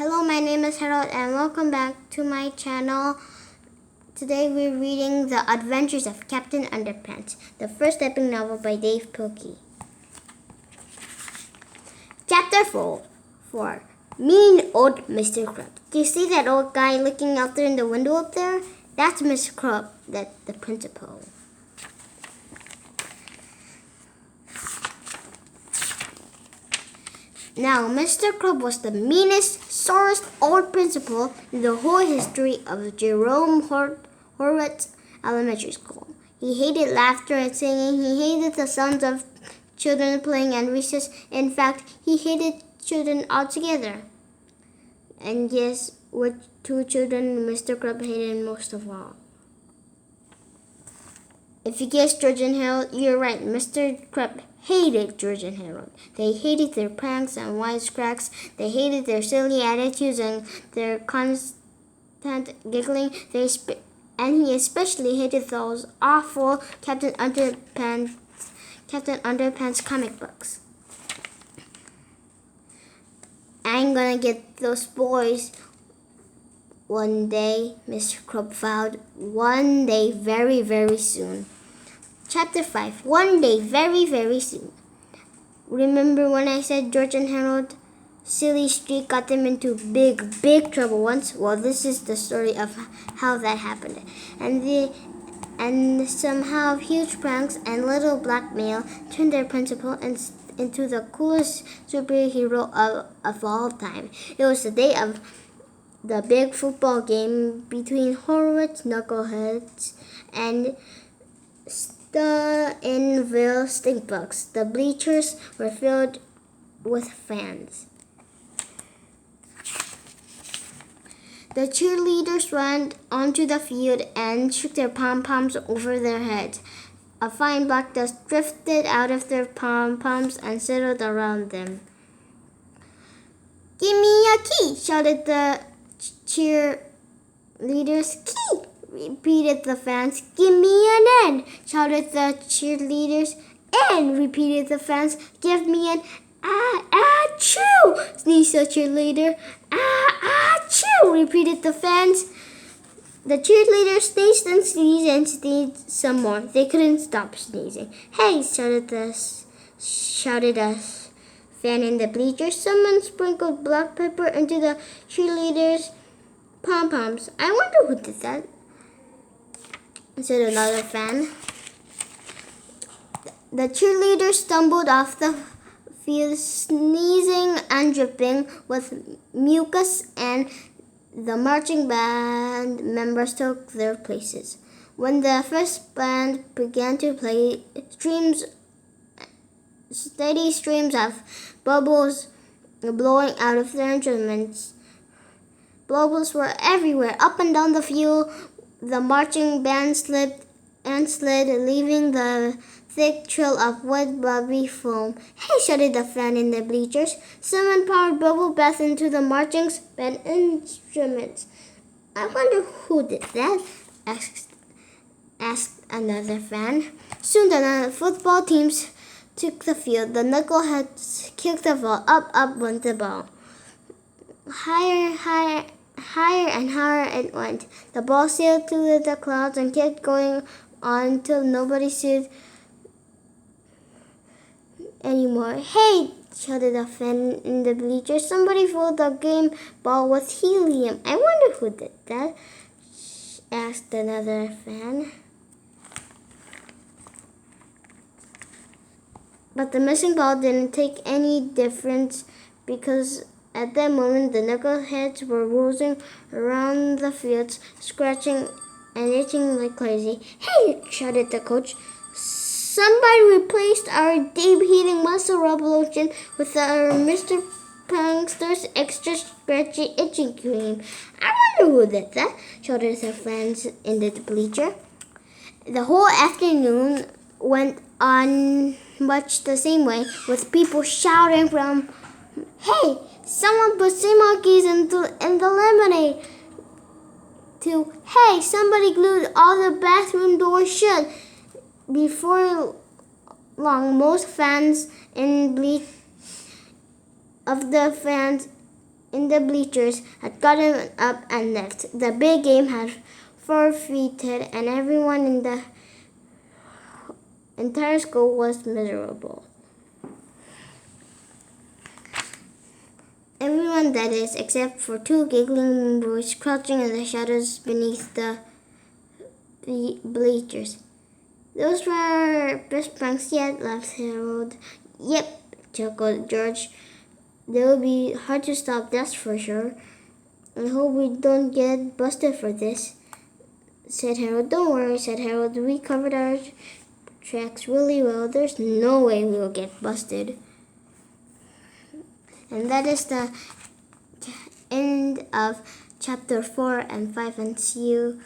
Hello, my name is Harold and welcome back to my channel. Today we're reading The Adventures of Captain Underpants, the first epic novel by Dav Pilkey. Chapter 4. Mean Old Mr. Crab. Do you see that old guy looking out there in the window up there? That's Mr. Crab, that's the principal. Now, Mr. Crab was the meanest, sorest old principal in the whole history of Jerome Horwitz Elementary School. He hated laughter and singing. He hated the sounds of children playing at recess. In fact, he hated children altogether. And guess which two children Mr. Crab hated most of all? If you guessed George and Harold, you're right. Mr. Crab hated George and Harold. They hated their pranks and wisecracks. They hated their silly attitudes and their constant giggling. And he especially hated those awful Captain Underpants comic books. I'm gonna get those boys one day, Mr. Crab vowed. One day, very, very soon. Chapter 5. One day, very, very soon. Remember when I said George and Harold silly streak got them into big, big trouble once? Well, this is the story of how that happened. And somehow huge pranks and little blackmail turned their principal into the coolest superhero of all time. It was the day of the big football game between Horwitz knuckleheads and Stainville stinkbugs. The bleachers were filled with fans. The cheerleaders ran onto the field and shook their pom-poms over their heads. A fine black dust drifted out of their pom-poms and settled around them. "Give me a key!" shouted the cheerleaders. "Key!" repeated the fans. "Give me an N!" shouted the cheerleaders. "N!" repeated the fans. "Give me an achoo!" sneezed the cheerleader. Achoo! repeated the fans. The cheerleaders sneezed and sneezed some more. They couldn't stop sneezing. "Hey!" shouted a fan in the bleachers. "Someone sprinkled black pepper into the cheerleaders' pom-poms. I wonder who did that," said another fan. The cheerleaders stumbled off the field, sneezing and dripping with mucus, and the marching band members took their places. When the first band began to play, steady streams of bubbles blowing out of their instruments. Bubbles were everywhere, up and down the field. The marching band slipped and slid, leaving the thick trail of wet, bubbly foam. "Hey!" shouted the fan in the bleachers. "Someone poured bubble bath into the marching band instruments. I wonder who did that?" asked another fan. Soon the football teams took the field. The knuckleheads kicked the ball. Up went the ball. Higher and higher it went. The ball sailed through the clouds and kept going on till nobody said anymore. "Hey!" shouted a fan in the bleachers. "Somebody filled the game ball with helium. I wonder who did that?" asked another fan. But the missing ball didn't take any difference, because at that moment the knuckleheads were whizzing around the fields, scratching and itching like crazy. "Hey!" shouted the coach. "Somebody replaced our deep heating muscle rub lotion with our Mr. Prankster's extra scratchy itching cream. I wonder who did that?" shouted the fans in the bleacher. The whole afternoon went on much the same way, with people shouting from, "Hey! Someone put sea monkeys in the lemonade," to, "Hey! Somebody glued all the bathroom doors shut." Before long, most fans in in the bleachers had gotten up and left. The big game had forfeited, and everyone in the entire school was miserable. Everyone, that is, except for two giggling boys crouching in the shadows beneath the bleachers. Those were our best pranks yet, laughed Harold. Yep, chuckled George. They'll be hard to stop, that's for sure. I hope we don't get busted for this, said Harold. Don't worry, said Harold. We covered our tracks really well. There's no way we'll get busted. And that is the end of chapter 4 and 5, and see you